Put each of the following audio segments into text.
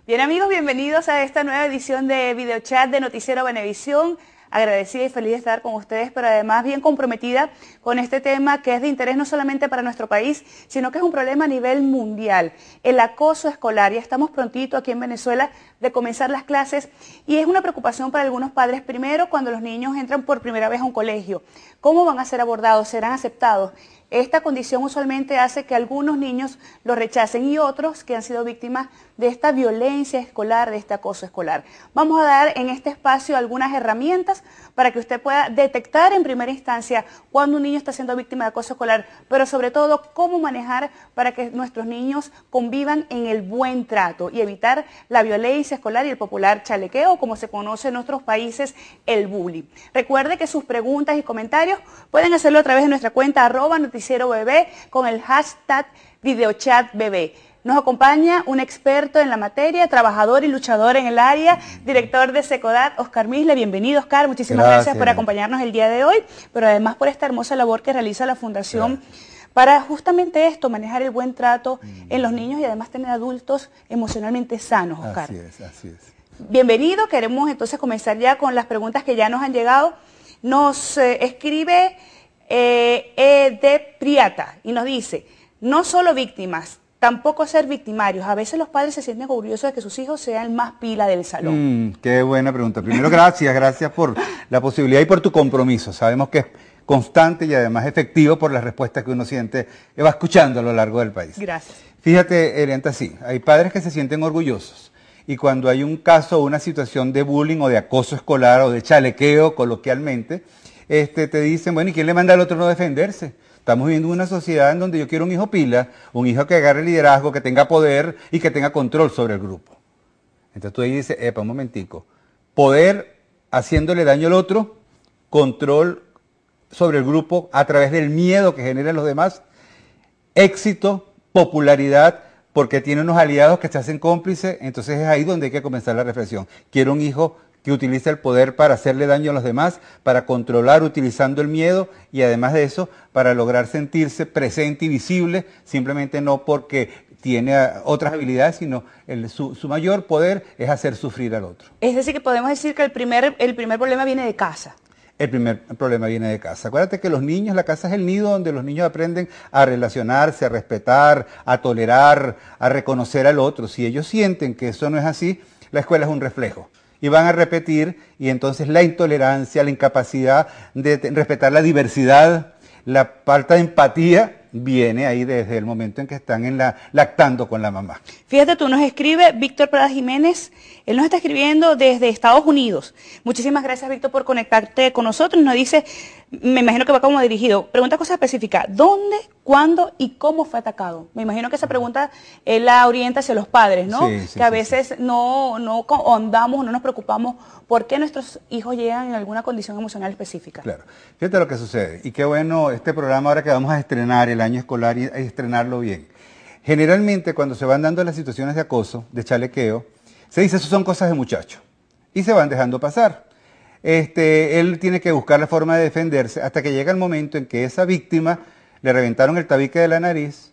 Bien amigos, bienvenidos a esta nueva edición de Videochat de Noticiero Venevisión. Agradecida y feliz de estar con ustedes, pero además bien comprometida con este tema que es de interés no solamente para nuestro país, sino que es un problema a nivel mundial, el acoso escolar. Ya estamos prontito aquí en Venezuela de comenzar las clases y es una preocupación para algunos padres. Primero, cuando los niños entran por primera vez a un colegio, ¿cómo van a ser abordados? ¿Serán aceptados? Esta condición usualmente hace que algunos niños lo rechacen y otros que han sido víctimas de esta violencia escolar, de este acoso escolar. Vamos a dar en este espacio algunas herramientas para que usted pueda detectar en primera instancia cuando un niño está siendo víctima de acoso escolar, pero sobre todo cómo manejar para que nuestros niños convivan en el buen trato y evitar la violencia escolar y el popular chalequeo, como se conoce en otros países, el bullying. Recuerde que sus preguntas y comentarios pueden hacerlo a través de nuestra cuenta @NoticieroBebé con el hashtag VideochatBebé. Nos acompaña un experto en la materia, trabajador y luchador en el área, director de Secodat, Oscar Misle. Bienvenido, Oscar. Muchísimas gracias por acompañarnos el día de hoy, pero además por esta hermosa labor que realiza la Fundación para justamente esto, manejar el buen trato en los niños y además tener adultos emocionalmente sanos, Oscar. Así es, así es. Bienvenido. Queremos entonces comenzar ya con las preguntas que ya nos han llegado. Nos escribe de Priata y nos dice, no solo víctimas, tampoco ser victimarios. A veces los padres se sienten orgullosos de que sus hijos sean el más pila del salón. Qué buena pregunta. Primero, gracias por la posibilidad y por tu compromiso. Sabemos que es constante y además efectivo por las respuestas que uno siente que va escuchando a lo largo del país. Gracias. Fíjate, Elianta, sí, hay padres que se sienten orgullosos y cuando hay un caso o una situación de bullying o de acoso escolar o de chalequeo, coloquialmente, te dicen, bueno, ¿y quién le manda al otro no defenderse? Estamos viviendo una sociedad en donde yo quiero un hijo pila, un hijo que agarre liderazgo, que tenga poder y que tenga control sobre el grupo. Entonces tú ahí dices, epa, un momentico, poder haciéndole daño al otro, control sobre el grupo a través del miedo que generan los demás, éxito, popularidad, porque tiene unos aliados que se hacen cómplices, entonces es ahí donde hay que comenzar la reflexión. Quiero un hijo que utiliza el poder para hacerle daño a los demás, para controlar utilizando el miedo y además de eso, para lograr sentirse presente y visible, simplemente no porque tiene otras habilidades, sino su mayor poder es hacer sufrir al otro. Es decir, que podemos decir que el primer problema viene de casa. El primer problema viene de casa. Acuérdate que los niños, la casa es el nido donde los niños aprenden a relacionarse, a respetar, a tolerar, a reconocer al otro. Si ellos sienten que eso no es así, la escuela es un reflejo. Y van a repetir, y entonces la intolerancia, la incapacidad de respetar la diversidad, la falta de empatía, viene ahí desde el momento en que están lactando con la mamá. Fíjate tú, nos escribe Víctor Prada Jiménez, él nos está escribiendo desde Estados Unidos. Muchísimas gracias, Víctor, por conectarte con nosotros. Nos dice, me imagino que va como dirigido, pregunta cosas específicas, ¿dónde, cuándo y cómo fue atacado? Me imagino que esa pregunta él la orienta hacia los padres, ¿no? Sí, que a veces no ahondamos, no nos preocupamos por qué nuestros hijos llegan en alguna condición emocional específica. Claro, fíjate lo que sucede, y qué bueno este programa ahora que vamos a estrenar el año escolar y estrenarlo bien. Generalmente cuando se van dando las situaciones de acoso, de chalequeo, se dice, eso son cosas de muchachos, y se van dejando pasar. Él tiene que buscar la forma de defenderse hasta que llega el momento en que esa víctima le reventaron el tabique de la nariz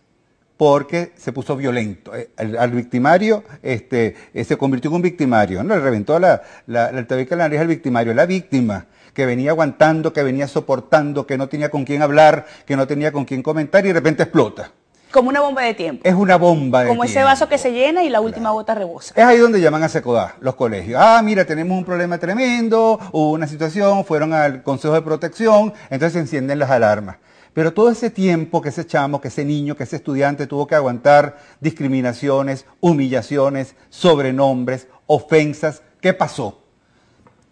porque se puso violento. Al victimario, se convirtió en un victimario, ¿no? Le reventó el tabique de la nariz al victimario, la víctima que venía aguantando, que venía soportando, que no tenía con quién hablar, que no tenía con quién comentar y de repente explota. Como una bomba de tiempo. Es una bomba de tiempo. Como ese vaso que se llena y la última gota rebosa. Es ahí donde llaman a Secodat, los colegios. Ah, mira, tenemos un problema tremendo, hubo una situación, fueron al Consejo de Protección, entonces se encienden las alarmas. Pero todo ese tiempo que ese chamo, que ese niño, que ese estudiante tuvo que aguantar discriminaciones, humillaciones, sobrenombres, ofensas, ¿qué pasó?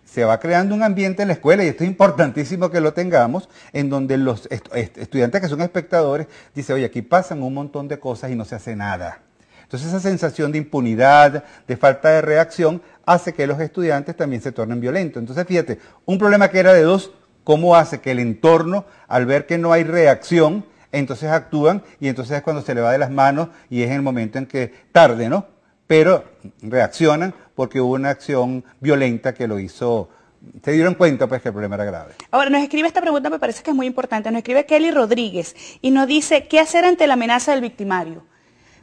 Se va creando un ambiente en la escuela, y esto es importantísimo que lo tengamos, en donde los estudiantes que son espectadores dicen, oye, aquí pasan un montón de cosas y no se hace nada. Entonces esa sensación de impunidad, de falta de reacción, hace que los estudiantes también se tornen violentos. Entonces fíjate, un problema que era de dos, ¿cómo hace que el entorno, al ver que no hay reacción, entonces actúan y entonces es cuando se le va de las manos y es en el momento en que tarde, ¿no? Pero reaccionan porque hubo una acción violenta que lo hizo, se dieron cuenta pues que el problema era grave. Ahora nos escribe esta pregunta, me parece que es muy importante, nos escribe Kelly Rodríguez y nos dice, ¿qué hacer ante la amenaza del victimario?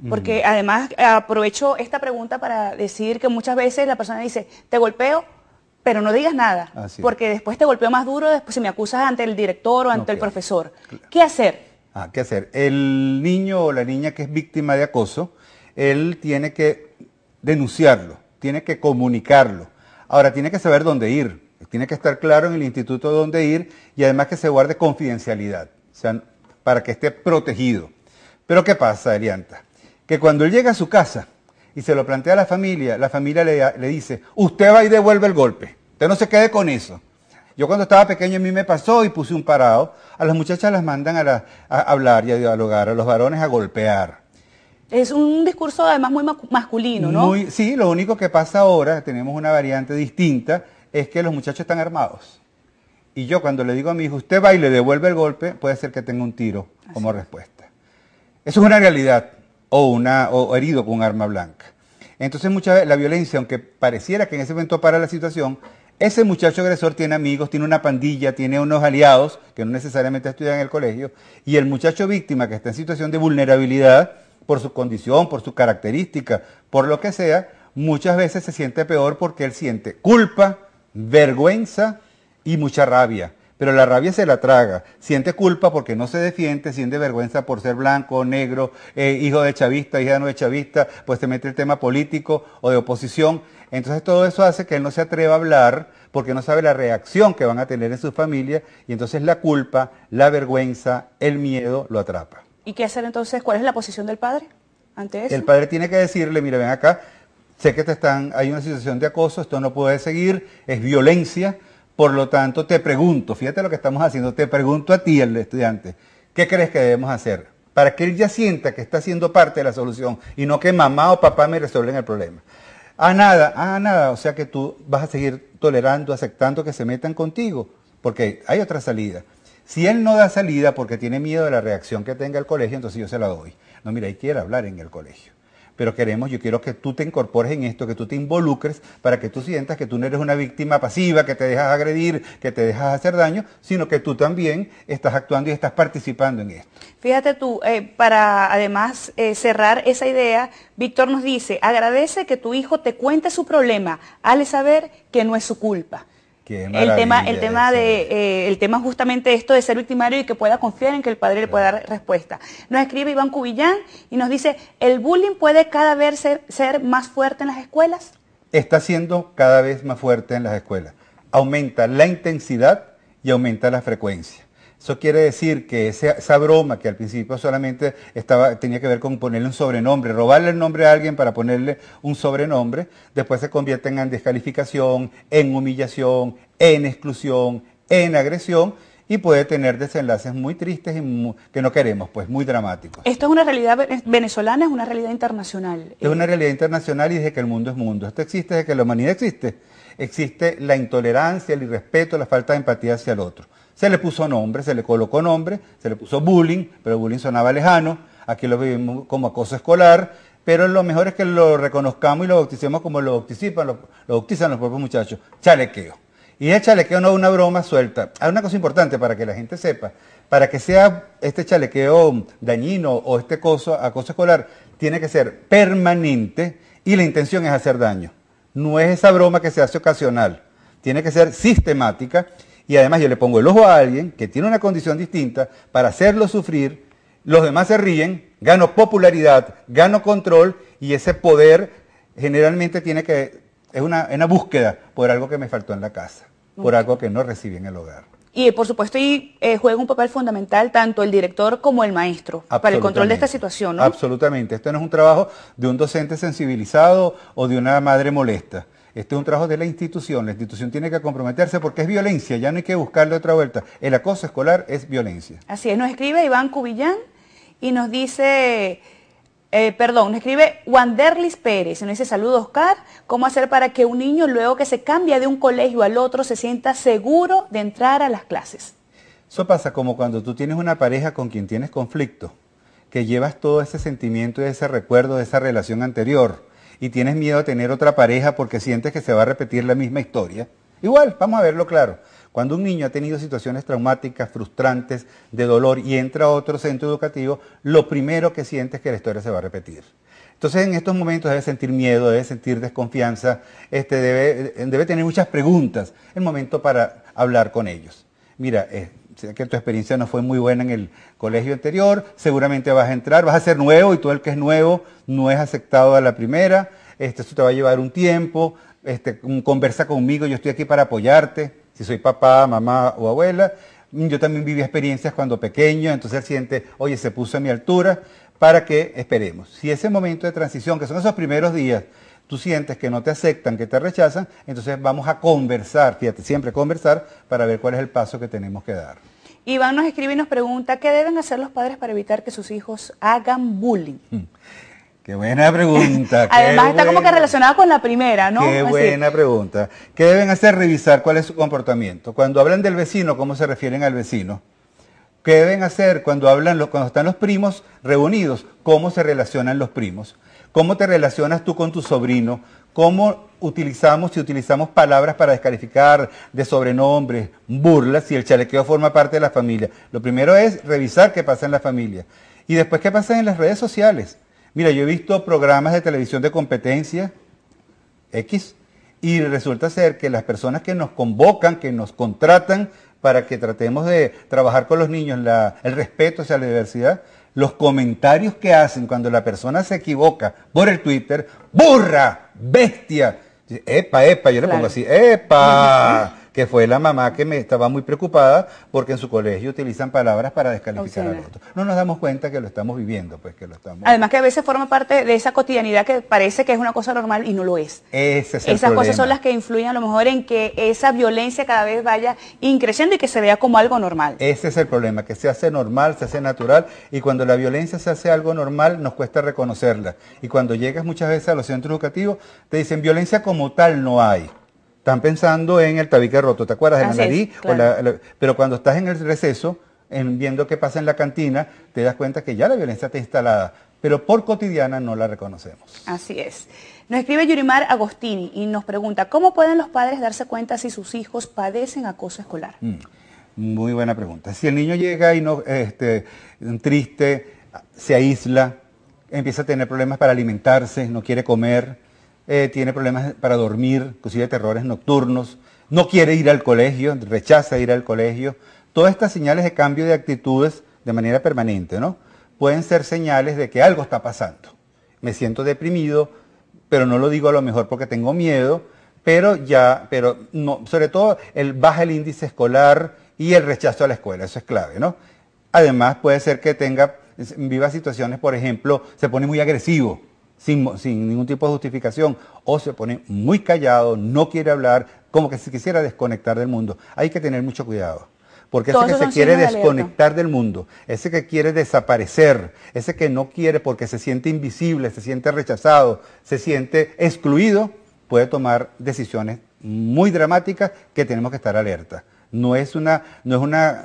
Porque además aprovecho esta pregunta para decir que muchas veces la persona dice, te golpeo, pero no digas nada, porque después te golpeo más duro, después si me acusas ante el director o ante el profesor. Claro. ¿Qué hacer? ¿Qué hacer? El niño o la niña que es víctima de acoso, él tiene que denunciarlo, tiene que comunicarlo. Ahora, tiene que saber dónde ir, tiene que estar claro en el instituto dónde ir y además que se guarde confidencialidad, o sea, para que esté protegido. Pero ¿qué pasa, Elianta? Que cuando él llega a su casa y se lo plantea a la familia le dice, usted va y devuelve el golpe, usted no se quede con eso. Yo cuando estaba pequeño a mí me pasó y puse un parado, a las muchachas las mandan a hablar y a dialogar, a los varones a golpear. Es un discurso además muy masculino, ¿no? Sí, lo único que pasa ahora, tenemos una variante distinta, es que los muchachos están armados. Y yo cuando le digo a mi hijo, usted va y le devuelve el golpe, puede ser que tenga un tiro como respuesta. Eso es una realidad. O herido con un arma blanca. Entonces muchas veces la violencia, aunque pareciera que en ese momento para la situación, ese muchacho agresor tiene amigos, tiene una pandilla, tiene unos aliados que no necesariamente estudian en el colegio, y el muchacho víctima que está en situación de vulnerabilidad por su condición, por su característica, por lo que sea, muchas veces se siente peor porque él siente culpa, vergüenza y mucha rabia. Pero la rabia se la traga, siente culpa porque no se defiende, siente vergüenza por ser blanco, negro, hijo de chavista, hija no de chavista, pues se mete el tema político o de oposición. Entonces todo eso hace que él no se atreva a hablar porque no sabe la reacción que van a tener en su familia y entonces la culpa, la vergüenza, el miedo lo atrapa. ¿Y qué hacer entonces? ¿Cuál es la posición del padre ante eso? El padre tiene que decirle, mira, ven acá, sé que hay una situación de acoso, esto no puede seguir, es violencia. Por lo tanto, te pregunto, fíjate lo que estamos haciendo, te pregunto a ti, el estudiante, ¿qué crees que debemos hacer? Para que él ya sienta que está siendo parte de la solución y no que mamá o papá me resuelven el problema. Nada, o sea que tú vas a seguir tolerando, aceptando que se metan contigo, porque hay otra salida. Si él no da salida porque tiene miedo de la reacción que tenga el colegio, entonces yo se la doy. No, mira, él quiere hablar en el colegio. Pero yo quiero que tú te incorpores en esto, que tú te involucres para que tú sientas que tú no eres una víctima pasiva, que te dejas agredir, que te dejas hacer daño, sino que tú también estás actuando y estás participando en esto. Fíjate tú, para además cerrar esa idea, Víctor nos dice, agradece que tu hijo te cuente su problema, hazle saber que no es su culpa. El tema justamente esto de ser victimario y que pueda confiar en que el padre le pueda dar respuesta. Nos escribe Iván Cubillán y nos dice, ¿el bullying puede cada vez ser más fuerte en las escuelas? Está siendo cada vez más fuerte en las escuelas. Aumenta la intensidad y aumenta la frecuencia. Eso quiere decir que esa broma que al principio solamente tenía que ver con ponerle un sobrenombre, robarle el nombre a alguien para ponerle un sobrenombre, después se convierten en descalificación, en humillación, en exclusión, en agresión y puede tener desenlaces muy tristes y que no queremos, pues muy dramáticos. ¿Esto es una realidad venezolana, es una realidad internacional? Es una realidad internacional y desde que el mundo es mundo. Esto existe desde que la humanidad existe. Existe la intolerancia, el irrespeto, la falta de empatía hacia el otro. Se le puso nombre, se le colocó nombre, se le puso bullying, pero bullying sonaba lejano, aquí lo vivimos como acoso escolar, pero lo mejor es que lo reconozcamos y lo bauticemos como lo bautizan los propios muchachos, chalequeo. Y el chalequeo no es una broma suelta. Hay una cosa importante para que la gente sepa, para que sea este chalequeo dañino o este acoso escolar, tiene que ser permanente y la intención es hacer daño. No es esa broma que se hace ocasional, tiene que ser sistemática. Y además yo le pongo el ojo a alguien que tiene una condición distinta para hacerlo sufrir, los demás se ríen, gano popularidad, gano control y ese poder generalmente es una búsqueda por algo que me faltó en la casa, por algo que no recibí en el hogar. Y por supuesto ahí juega un papel fundamental tanto el director como el maestro para el control de esta situación, ¿no? Absolutamente, esto no es un trabajo de un docente sensibilizado o de una madre molesta. Este es un trabajo de la institución tiene que comprometerse porque es violencia, ya no hay que buscarle otra vuelta. El acoso escolar es violencia. Así es, nos escribe Iván Cubillán y nos dice, nos escribe Wanderlis Pérez, y nos dice, saludos Oscar, ¿cómo hacer para que un niño luego que se cambia de un colegio al otro se sienta seguro de entrar a las clases? Eso pasa como cuando tú tienes una pareja con quien tienes conflicto, que llevas todo ese sentimiento y ese recuerdo de esa relación anterior, y tienes miedo a tener otra pareja porque sientes que se va a repetir la misma historia. Igual, vamos a verlo claro. Cuando un niño ha tenido situaciones traumáticas, frustrantes, de dolor y entra a otro centro educativo, lo primero que siente es que la historia se va a repetir. Entonces en estos momentos debe sentir miedo, debe sentir desconfianza, debe tener muchas preguntas. El momento para hablar con ellos. Mira, sé que tu experiencia no fue muy buena en el colegio anterior, seguramente vas a entrar, vas a ser nuevo y todo el que es nuevo no es aceptado a la primera, esto te va a llevar un tiempo, conversa conmigo, yo estoy aquí para apoyarte, si soy papá, mamá o abuela. Yo también viví experiencias cuando pequeño, entonces él siente, oye, se puso a mi altura, para que esperemos. Si ese momento de transición, que son esos primeros días, tú sientes que no te aceptan, que te rechazan, entonces vamos a conversar, fíjate, siempre conversar para ver cuál es el paso que tenemos que dar. Iván nos escribe y nos pregunta, ¿qué deben hacer los padres para evitar que sus hijos hagan bullying? Qué buena pregunta. Además está como que relacionado con la primera, ¿no? Qué buena pregunta. ¿Qué deben hacer? Revisar cuál es su comportamiento. Cuando hablan del vecino, ¿cómo se refieren al vecino? ¿Qué deben hacer cuando están los primos reunidos? ¿Cómo se relacionan los primos? ¿Cómo te relacionas tú con tu sobrino? ¿Cómo utilizamos palabras para descalificar de sobrenombres, burlas, si el chalequeo forma parte de la familia? Lo primero es revisar qué pasa en la familia. Y después qué pasa en las redes sociales. Mira, yo he visto programas de televisión de competencia, X, y resulta ser que las personas que nos convocan, que nos contratan, para que tratemos de trabajar con los niños el respeto hacia la diversidad, los comentarios que hacen cuando la persona se equivoca por el Twitter, ¡burra! ¡Bestia! ¡Epa, epa! Yo le pongo así, ¡epa! Que fue la mamá que me estaba muy preocupada porque en su colegio utilizan palabras para descalificar al otro. No nos damos cuenta que lo estamos viviendo, pues que lo estamos... Además que a veces forma parte de esa cotidianidad que parece que es una cosa normal y no lo es. Ese es el Esas problema. cosas son las que influyen a lo mejor en que esa violencia cada vez vaya increciendo y que se vea como algo normal. Ese es el problema, que se hace normal, se hace natural, y cuando la violencia se hace algo normal nos cuesta reconocerla. Y cuando llegas muchas veces a los centros educativos te dicen violencia como tal no hay. Están pensando en el tabique roto, ¿te acuerdas? De la nariz, claro. Pero cuando estás en el receso, viendo qué pasa en la cantina, te das cuenta que ya la violencia está instalada, pero por cotidiana no la reconocemos. Así es. Nos escribe Yurimar Agostini y nos pregunta, ¿cómo pueden los padres darse cuenta si sus hijos padecen acoso escolar? Muy buena pregunta. Si el niño llega y no, triste, se aísla, empieza a tener problemas para alimentarse, no quiere comer, tiene problemas para dormir, inclusive terrores nocturnos, no quiere ir al colegio, rechaza ir al colegio. Todas estas señales de cambio de actitudes de manera permanente, ¿no? Pueden ser señales de que algo está pasando. Me siento deprimido, pero no lo digo a lo mejor porque tengo miedo, pero no, sobre todo baja el índice escolar y el rechazo a la escuela, eso es clave, ¿no? Además puede ser que viva situaciones, por ejemplo, se pone muy agresivo, sin ningún tipo de justificación, o se pone muy callado, no quiere hablar, como que se quisiera desconectar del mundo. Hay que tener mucho cuidado, porque ese que se quiere desconectar del mundo, ese que quiere desaparecer, ese que no quiere porque se siente invisible, se siente rechazado, se siente excluido, puede tomar decisiones muy dramáticas que tenemos que estar alerta. No es una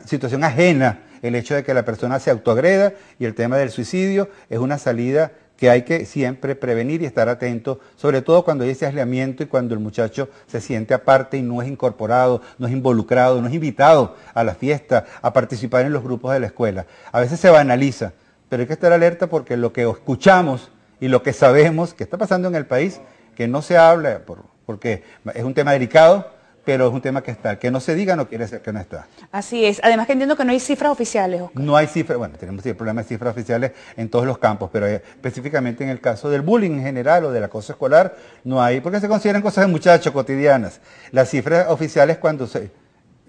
situación ajena el hecho de que la persona se autoagreda, y el tema del suicidio es una salida que hay que siempre prevenir y estar atento, sobre todo cuando hay ese aislamiento y cuando el muchacho se siente aparte y no es incorporado, no es involucrado, no es invitado a la fiesta, a participar en los grupos de la escuela. A veces se banaliza, pero hay que estar alerta porque lo que escuchamos y lo que sabemos que está pasando en el país, que no se habla porque es un tema delicado, pero es un tema que está. Que no se diga no quiere decir que no está. Así es. Además que entiendo que no hay cifras oficiales, Oscar. No hay cifras, bueno, tenemos el problema de cifras oficiales en todos los campos, pero específicamente en el caso del bullying en general o del acoso escolar, no hay, porque se consideran cosas de muchachos cotidianas. Las cifras oficiales cuando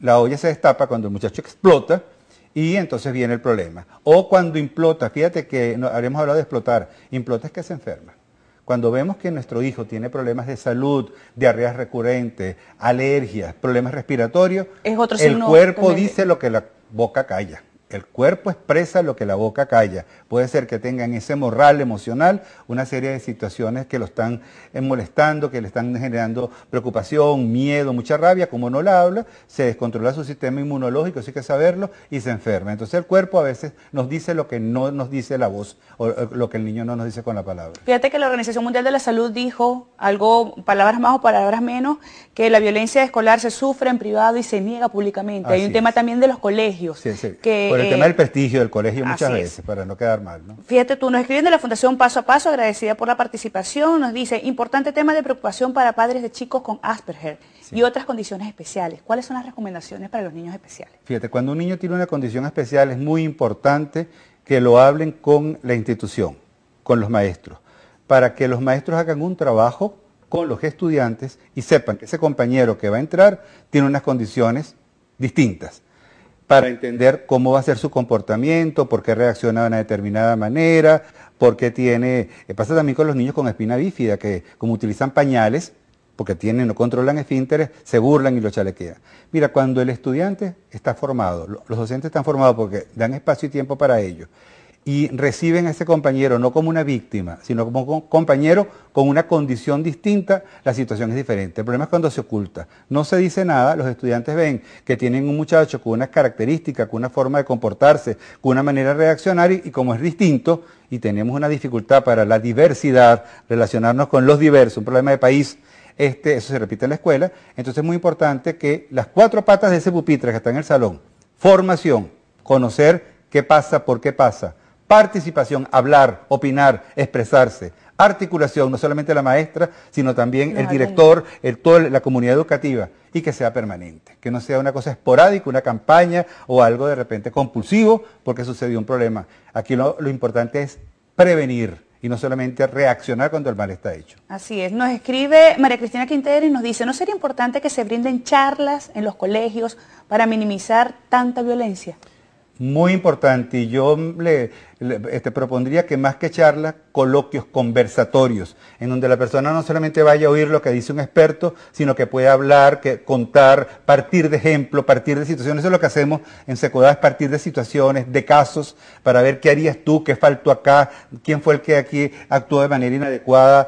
la olla se destapa, cuando el muchacho explota, y entonces viene el problema. O cuando implota, fíjate que habíamos hablado de explotar, implota es que se enferma. Cuando vemos que nuestro hijo tiene problemas de salud, diarreas recurrentes, alergias, problemas respiratorios, es otro el signo cuerpo también. dice lo que la boca calla. El cuerpo expresa lo que la boca calla. Puede ser que tengan ese morral emocional, una serie de situaciones que lo están molestando, que le están generando preocupación, miedo, mucha rabia. Como no la habla, se descontrola su sistema inmunológico, eso hay que saberlo, y se enferma. Entonces el cuerpo a veces nos dice lo que no nos dice la voz, o lo que el niño no nos dice con la palabra. Fíjate que la Organización Mundial de la Salud dijo algo, palabras más o palabras menos, que la violencia escolar se sufre en privado y se niega públicamente. Hay un tema también de los colegios. Sí, sí. Que, por el tema del prestigio del colegio muchas veces, para no quedar mal, ¿no? Fíjate tú, nos escriben de la Fundación Paso a Paso, agradecida por la participación, nos dice, importante tema de preocupación para padres de chicos con Asperger y otras condiciones especiales. ¿Cuáles son las recomendaciones para los niños especiales? Fíjate, cuando un niño tiene una condición especial es muy importante que lo hablen con la institución, con los maestros, para que los maestros hagan un trabajo con los estudiantes y sepan que ese compañero que va a entrar tiene unas condiciones distintas, para entender cómo va a ser su comportamiento, por qué reacciona de una determinada manera, por qué tiene... Pasa también con los niños con espina bífida, que como utilizan pañales, porque no controlan esfínteres, se burlan y lo chalequean. Mira, cuando el estudiante está formado, los docentes están formados porque dan espacio y tiempo para ello, y reciben a ese compañero no como una víctima, sino como un compañero con una condición distinta, la situación es diferente. El problema es cuando se oculta. No se dice nada, los estudiantes ven que tienen un muchacho con unas características, con una forma de comportarse, con una manera de reaccionar, y como es distinto, y tenemos una dificultad para la diversidad, relacionarnos con los diversos, un problema de país, eso se repite en la escuela. Entonces es muy importante que las 4 patas de ese pupitre que está en el salón, formación, conocer qué pasa, por qué pasa, participación, hablar, opinar, expresarse, articulación, no solamente la maestra, sino también el director, toda la comunidad educativa, y que sea permanente, que no sea una cosa esporádica, una campaña o algo de repente compulsivo porque sucedió un problema. Aquí lo importante es prevenir y no solamente reaccionar cuando el mal está hecho. Así es. Nos escribe María Cristina Quintero y nos dice, ¿no sería importante que se brinden charlas en los colegios para minimizar tanta violencia? Muy importante, y yo le propondría que más que charlas, coloquios, conversatorios, en donde la persona no solamente vaya a oír lo que dice un experto, sino que pueda hablar, contar, partir de ejemplos, partir de situaciones. Eso es lo que hacemos en Secodá, es partir de situaciones, de casos, para ver qué harías tú, qué faltó acá, quién fue el que aquí actuó de manera inadecuada,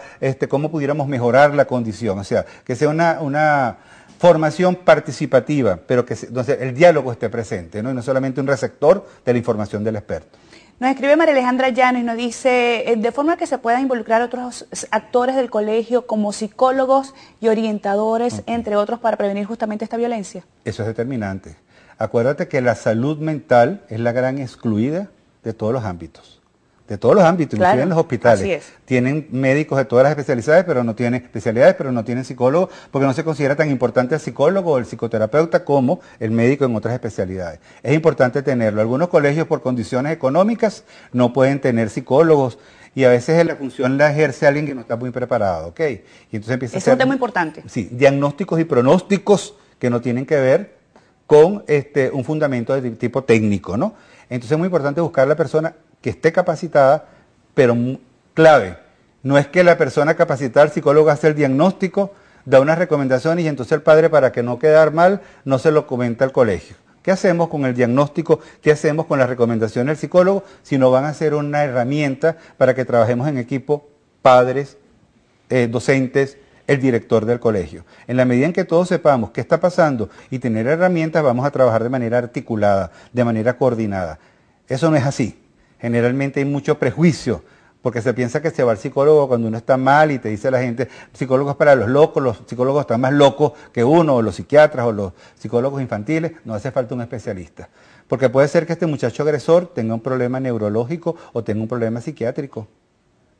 cómo pudiéramos mejorar la condición. O sea, que sea una formación participativa, pero que donde el diálogo esté presente, ¿no? Y no solamente un receptor de la información del experto. Nos escribe María Alejandra Llano y nos dice, de forma que se puedan involucrar otros actores del colegio como psicólogos y orientadores, entre otros, para prevenir justamente esta violencia. Eso es determinante. Acuérdate que la salud mental es la gran excluida de todos los ámbitos. De todos los ámbitos, claro, inclusive en los hospitales. Así es. Tienen médicos de todas las especialidades, pero no tienen psicólogos, porque no se considera tan importante el psicólogo o el psicoterapeuta como el médico en otras especialidades. Es importante tenerlo. Algunos colegios, por condiciones económicas, no pueden tener psicólogos, y a veces la función la ejerce alguien que no está muy preparado, ¿ok? Y entonces empieza a ser... Es un tema importante. Sí, diagnósticos y pronósticos que no tienen que ver con un fundamento de tipo técnico, ¿no? Entonces es muy importante buscar a la persona que esté capacitada, pero clave, no es que la persona capacitada, el psicólogo, hace el diagnóstico, da unas recomendaciones y entonces el padre, para que no quedar mal, no se lo comenta al colegio. ¿Qué hacemos con el diagnóstico? ¿Qué hacemos con las recomendaciones del psicólogo? Si no van a ser una herramienta para que trabajemos en equipo, padres, docentes, el director del colegio. En la medida en que todos sepamos qué está pasando y tener herramientas, vamos a trabajar de manera articulada, de manera coordinada. Eso no es así. Generalmente hay mucho prejuicio, porque se piensa que se va al psicólogo cuando uno está mal y te dice la gente, psicólogos para los locos, los psicólogos están más locos que uno, o los psiquiatras, o los psicólogos infantiles. No hace falta un especialista. Porque puede ser que este muchacho agresor tenga un problema neurológico o tenga un problema psiquiátrico,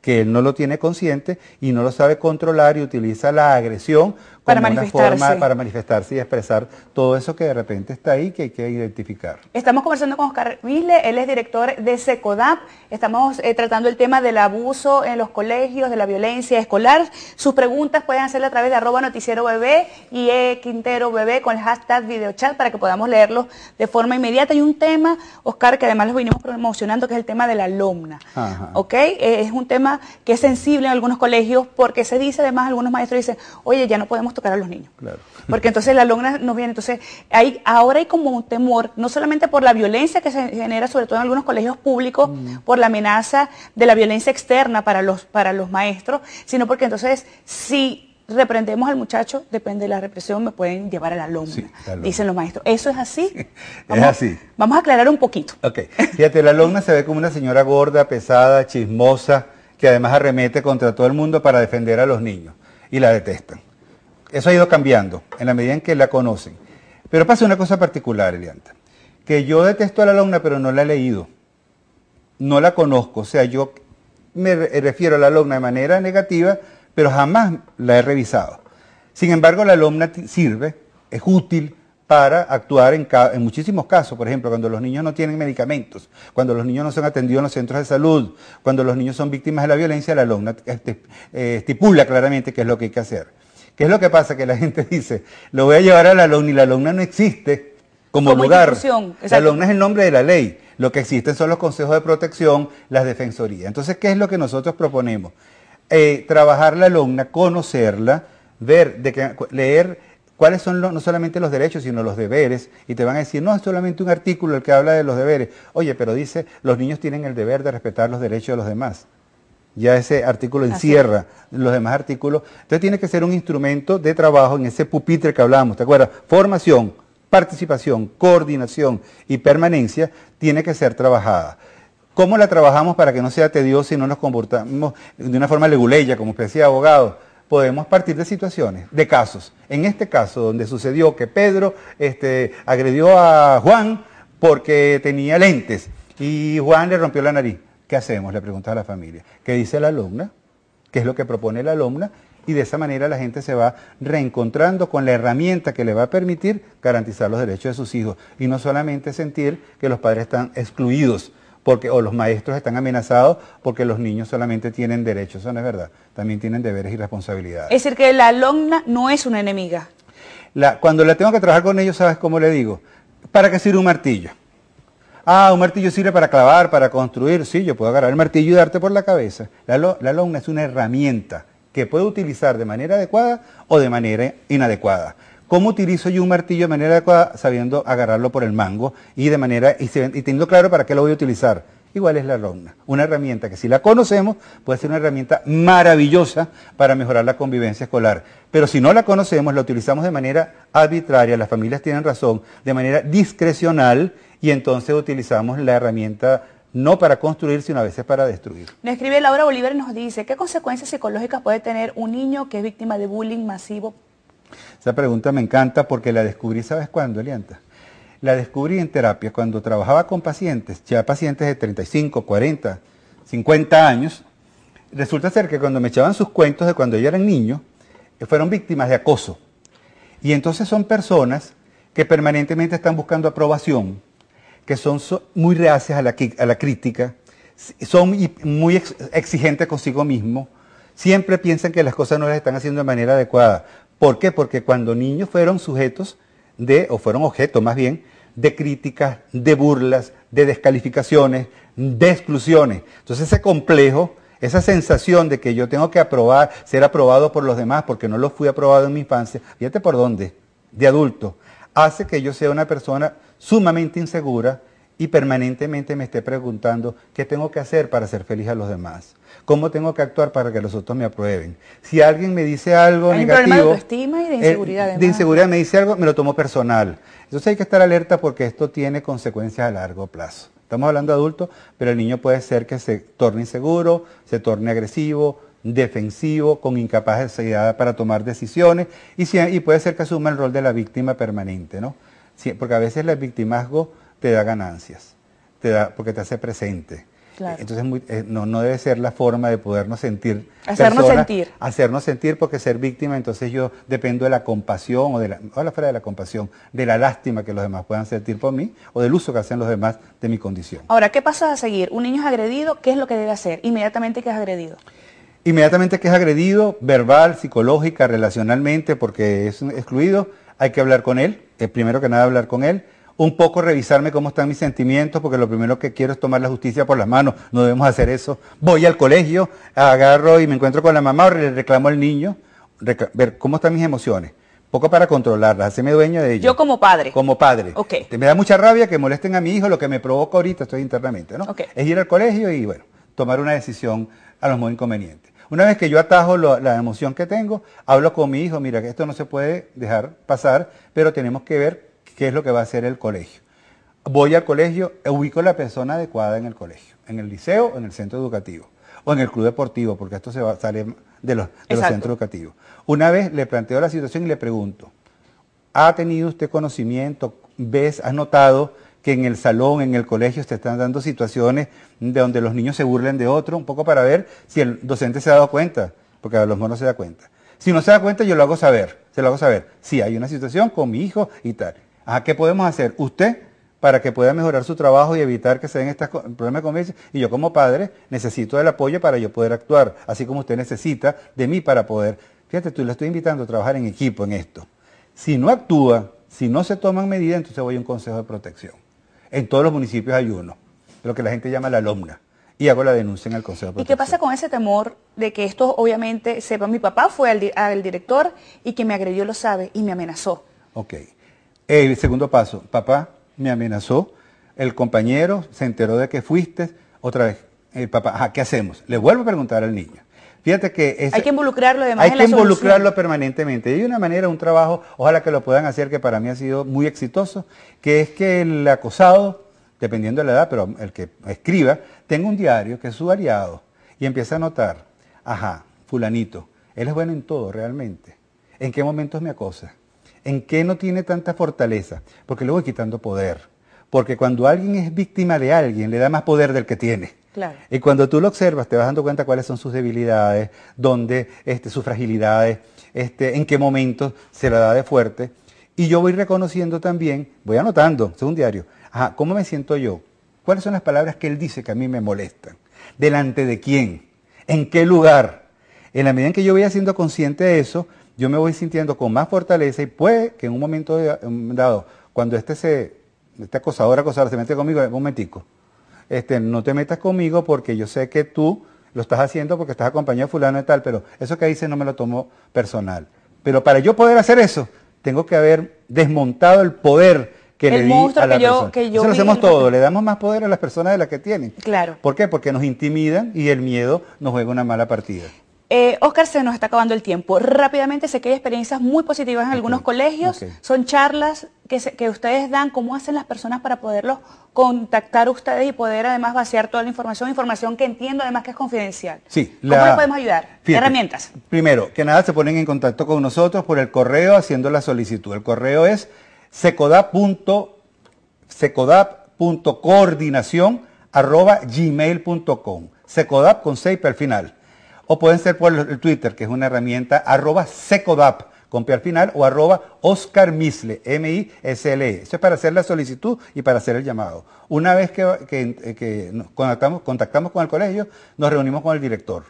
que él no lo tiene consciente y no lo sabe controlar y utiliza la agresión como una forma para manifestarse y expresar todo eso que de repente está ahí, que hay que identificar. Estamos conversando con Oscar Misle, él es director de Secodap. Estamos tratando el tema del abuso en los colegios, de la violencia escolar. Sus preguntas pueden hacerle a través de @NoticieroBebé y @QuinteroBebé con el hashtag videochat para que podamos leerlos de forma inmediata. Y un tema, Oscar, que además los vinimos promocionando, que es el tema de la alumna. ¿Ok? Es un tema que es sensible en algunos colegios porque se dice, además, algunos maestros dicen, oye, ya no podemos tocar a los niños. Claro. Porque entonces la alumna nos viene, entonces ahora hay como un temor, no solamente por la violencia que se genera, sobre todo en algunos colegios públicos, por la amenaza de la violencia externa para los maestros, sino porque entonces si reprendemos al muchacho, depende de la represión, me pueden llevar a la alumna, Sí, la alumna. dicen los maestros. ¿Eso es así? Es así. Vamos a aclarar un poquito. Ok, fíjate, la alumna se ve como una señora gorda, pesada, chismosa, que además arremete contra todo el mundo para defender a los niños, y la detestan. Eso ha ido cambiando, en la medida en que la conocen. Pero pasa una cosa particular, Elianta, que yo detesto a la alumna, pero no la he leído, no la conozco, o sea, yo me refiero a la alumna de manera negativa, pero jamás la he revisado. Sin embargo, la alumna sirve, es útil para actuar en muchísimos casos. Por ejemplo, cuando los niños no tienen medicamentos, cuando los niños no son atendidos en los centros de salud, cuando los niños son víctimas de la violencia, la alumna estipula claramente qué es lo que hay que hacer. ¿Qué es lo que pasa? Que la gente dice, lo voy a llevar a la alumna y la alumna no existe como lugar. La alumna es el nombre de la ley. Lo que existen son los consejos de protección, las defensorías. Entonces, ¿qué es lo que nosotros proponemos? Trabajar la alumna, conocerla, leer cuáles son no solamente los derechos, sino los deberes, y te van a decir, no, es solamente un artículo el que habla de los deberes. Oye, pero dice, los niños tienen el deber de respetar los derechos de los demás. Ya ese artículo encierra los demás artículos. Entonces tiene que ser un instrumento de trabajo en ese pupitre que hablamos, ¿te acuerdas? Formación, participación, coordinación y permanencia tiene que ser trabajada. ¿Cómo la trabajamos para que no sea tedioso y no nos comportamos de una forma leguleya, como especie de abogado? Podemos partir de situaciones, de casos. En este caso, donde sucedió que Pedro agredió a Juan porque tenía lentes y Juan le rompió la nariz. ¿Qué hacemos? Le pregunta a la familia. ¿Qué dice la alumna? ¿Qué es lo que propone la alumna? Y de esa manera la gente se va reencontrando con la herramienta que le va a permitir garantizar los derechos de sus hijos. Y no solamente sentir que los padres están excluidos, o los maestros están amenazados porque los niños solamente tienen derechos. Eso no es verdad. También tienen deberes y responsabilidades. Es decir, que la alumna no es una enemiga. Cuando la tengo que trabajar con ellos, ¿sabes cómo le digo? ¿Para qué sirve un martillo? Ah, un martillo sirve para clavar, para construir. Sí, yo puedo agarrar el martillo y darte por la cabeza. La alumna es una herramienta que puedo utilizar de manera adecuada o de manera inadecuada. ¿Cómo utilizo yo un martillo de manera adecuada? Sabiendo agarrarlo por el mango y teniendo claro para qué lo voy a utilizar. Igual es la alumna, una herramienta que si la conocemos puede ser una herramienta maravillosa para mejorar la convivencia escolar. Pero si no la conocemos, la utilizamos de manera arbitraria, las familias tienen razón, de manera discrecional, y entonces utilizamos la herramienta no para construir, sino a veces para destruir. Nos escribe Laura Bolívar y nos dice, ¿qué consecuencias psicológicas puede tener un niño que es víctima de bullying masivo? Esa pregunta me encanta porque la descubrí, ¿sabes cuándo, Elianta? La descubrí en terapia cuando trabajaba con pacientes, ya pacientes de 35, 40, 50 años. Resulta ser que cuando me echaban sus cuentos de cuando ellos eran niños, fueron víctimas de acoso. Y entonces son personas que permanentemente están buscando aprobación, que son muy reacias a la crítica, son muy exigentes consigo mismos, siempre piensan que las cosas no las están haciendo de manera adecuada. ¿Por qué? Porque cuando niños fueron sujetos o fueron objeto más bien, de críticas, de burlas, de descalificaciones, de exclusiones. Entonces ese complejo, esa sensación de que yo tengo que ser aprobado por los demás porque no lo fui aprobado en mi infancia, fíjate por dónde, de adulto, hace que yo sea una persona sumamente insegura y permanentemente me esté preguntando qué tengo que hacer para ser feliz a los demás. ¿Cómo tengo que actuar para que los otros me aprueben? Si alguien me dice algo negativo... Hay un problema de autoestima y de inseguridad. De inseguridad, me dice algo, me lo tomo personal. Entonces hay que estar alerta porque esto tiene consecuencias a largo plazo. Estamos hablando de adultos, pero el niño puede ser que se torne inseguro, se torne agresivo, defensivo, con incapacidad para tomar decisiones y puede ser que asuma el rol de la víctima permanente, ¿no? Sí, porque a veces el victimazgo te da ganancias, porque te hace presente. Claro. Entonces no debe ser la forma de podernos sentir. Hacernos sentir, porque ser víctima, entonces yo dependo de la compasión, fuera de la compasión, de la lástima que los demás puedan sentir por mí, o del uso que hacen los demás de mi condición. Ahora, ¿qué pasa a seguir? Un niño es agredido, ¿qué es lo que debe hacer? Inmediatamente que es agredido. Inmediatamente que es agredido, verbal, psicológica, relacionalmente, porque es excluido, hay que hablar con él, primero que nada hablar con él, un poco revisarme cómo están mis sentimientos, porque lo primero que quiero es tomar la justicia por las manos, no debemos hacer eso. Voy al colegio, agarro y me encuentro con la mamá o le reclamo al niño, ver cómo están mis emociones, poco para controlarlas, hacerme dueño de ellas. Yo como padre. Como padre. Ok. Me da mucha rabia que molesten a mi hijo, lo que me provoca ahorita, estoy internamente, ¿no? Ok. Es ir al colegio y, bueno, tomar una decisión a los modos inconvenientes. Una vez que yo atajo la emoción que tengo, hablo con mi hijo, mira, que esto no se puede dejar pasar, pero tenemos que ver qué es lo que va a hacer el colegio. Voy al colegio, ubico a la persona adecuada en el colegio, en el liceo, en el centro educativo, o en el club deportivo, porque esto sale de los centros educativos. Una vez le planteo la situación y le pregunto, ¿ha tenido usted conocimiento, has notado que en el salón, en el colegio, se están dando situaciones de donde los niños se burlen de otro, un poco para ver si el docente se ha dado cuenta, porque a los monos no se da cuenta? Si no se da cuenta, yo lo hago saber, se lo hago saber. Sí, hay una situación con mi hijo y tal. Ajá, ¿qué podemos hacer? Usted, para que pueda mejorar su trabajo y evitar que se den estos problemas de convivencia, y yo como padre necesito del apoyo para yo poder actuar, así como usted necesita de mí para poder. Fíjate, tú le estoy invitando a trabajar en equipo en esto. Si no actúa, si no se toman medidas, entonces voy a un consejo de protección. En todos los municipios hay uno, lo que la gente llama la alumna, y hago la denuncia en el consejo de protección. ¿Y qué pasa con ese temor de que esto obviamente sepa? Mi papá fue al director y quien me agredió lo sabe y me amenazó. Ok. El segundo paso, papá me amenazó, el compañero se enteró de que fuiste, otra vez, el papá, ¿qué hacemos? Le vuelvo a preguntar al niño. Fíjate que hay que involucrarlo además en la solución. Hay que involucrarlo permanentemente. Hay una manera, un trabajo, ojalá que lo puedan hacer, que para mí ha sido muy exitoso, que es que el acosado, dependiendo de la edad, pero el que escriba, tenga un diario que es su aliado y empieza a anotar, fulanito, él es bueno en todo realmente. ¿En qué momentos me acosa? ¿En qué no tiene tanta fortaleza? Porque le voy quitando poder. Porque cuando alguien es víctima de alguien, le da más poder del que tiene. Claro. Y cuando tú lo observas, te vas dando cuenta cuáles son sus debilidades, dónde sus fragilidades, en qué momentos se la da de fuerte. Y yo voy reconociendo también, voy anotando, es un diario, ¿cómo me siento yo? ¿Cuáles son las palabras que él dice que a mí me molestan? ¿Delante de quién? ¿En qué lugar? En la medida en que yo voy siendo consciente de eso, yo me voy sintiendo con más fortaleza y puede que en un momento dado, cuando este acosador se mete conmigo, un momentico, no te metas conmigo porque yo sé que tú lo estás haciendo porque estás acompañado de fulano y tal, pero eso que dice no me lo tomo personal. Pero para yo poder hacer eso, tengo que haber desmontado el poder que le di a la persona. Eso lo hacemos todo, le damos más poder a las personas de las que tienen. Claro. ¿Por qué? Porque nos intimidan y el miedo nos juega una mala partida. Oscar, se nos está acabando el tiempo. Rápidamente, sé que hay experiencias muy positivas en algunos colegios. Son charlas que ustedes dan. ¿Cómo hacen las personas para poderlos contactar a ustedes y poder además vaciar toda la información que entiendo además que es confidencial? Sí. ¿Cómo les podemos ayudar? Fíjate, herramientas. Primero, que nada, se ponen en contacto con nosotros por el correo haciendo la solicitud. El correo es secodap.coordinacion@gmail.com. Secodap con 6 al final. O pueden ser por el Twitter, que es una herramienta, @secodap, con P al final, o @Oscar Misle, M-I-S-L-E. Eso es para hacer la solicitud y para hacer el llamado. Una vez que nos contactamos con el colegio, nos reunimos con el director,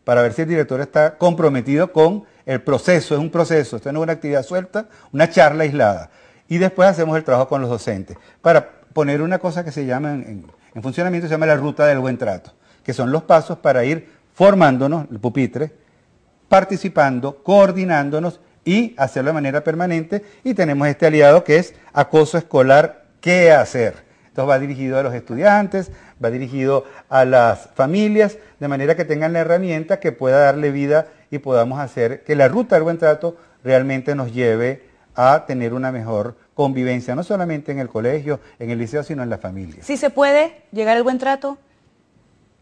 para ver si el director está comprometido con el proceso. Es un proceso, esto no es una actividad suelta, una charla aislada. Y después hacemos el trabajo con los docentes, para poner una cosa que se llama, en funcionamiento, se llama la ruta del buen trato, que son los pasos para ir formándonos, el pupitre, participando, coordinándonos y hacerlo de manera permanente. Y tenemos este aliado que es acoso escolar, ¿qué hacer? Entonces va dirigido a los estudiantes, va dirigido a las familias, de manera que tengan la herramienta que pueda darle vida y podamos hacer que la ruta del buen trato realmente nos lleve a tener una mejor convivencia, no solamente en el colegio, en el liceo, sino en la familia. ¿Sí se puede llegar al buen trato?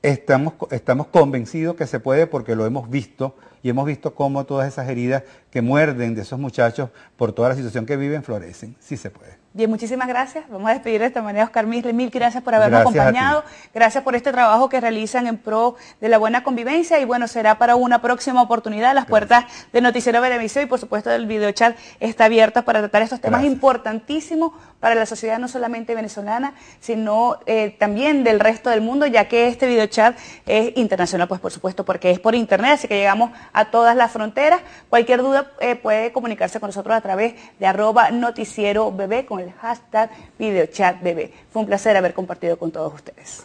Estamos convencidos que se puede porque lo hemos visto y hemos visto cómo todas esas heridas que muerden de esos muchachos por toda la situación que viven florecen. Sí se puede. Bien, muchísimas gracias. Vamos a despedir de esta manera a Oscar Misle. Mil gracias por habernos acompañado. Gracias por este trabajo que realizan en pro de la buena convivencia. Y bueno, será para una próxima oportunidad. Las puertas de Noticiero Venevisión y por supuesto del videochat está abierta para tratar estos temas importantísimos para la sociedad no solamente venezolana, sino también del resto del mundo, ya que este videochat es internacional, pues por supuesto, porque es por internet, así que llegamos a todas las fronteras. Cualquier duda puede comunicarse con nosotros a través de @noticierobebé con el hashtag videochatbebé. Fue un placer haber compartido con todos ustedes.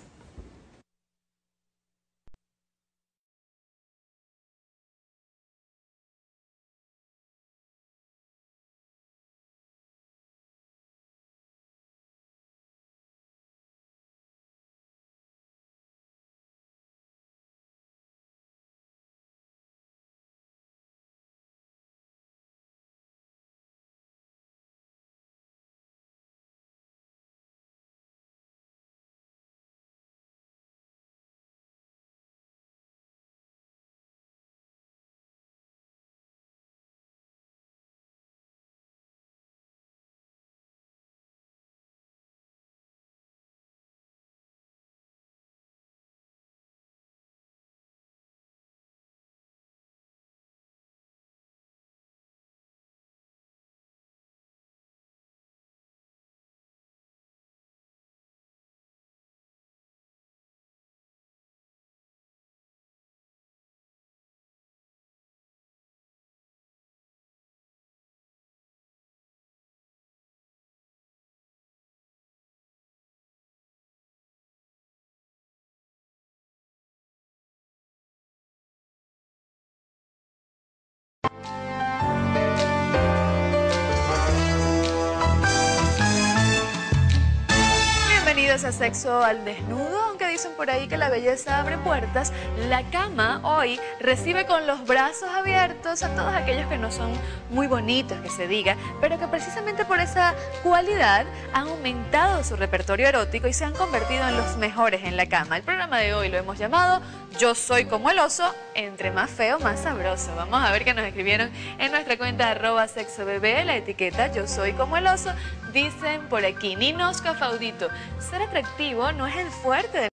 bienvenidos a Sexo al Desnudo. Aunque dicen por ahí que la belleza abre puertas, la cama hoy recibe con los brazos abiertos a todos aquellos que no son muy bonitos, que se diga, pero que precisamente por esa cualidad han aumentado su repertorio erótico y se han convertido en los mejores en la cama. El programa de hoy lo hemos llamado Yo soy como el oso, entre más feo, más sabroso. Vamos a ver qué nos escribieron en nuestra cuenta @sexobebé, la etiqueta Yo soy como el oso. Dicen por aquí, Ninosca Faudito, ser atractivo no es el fuerte de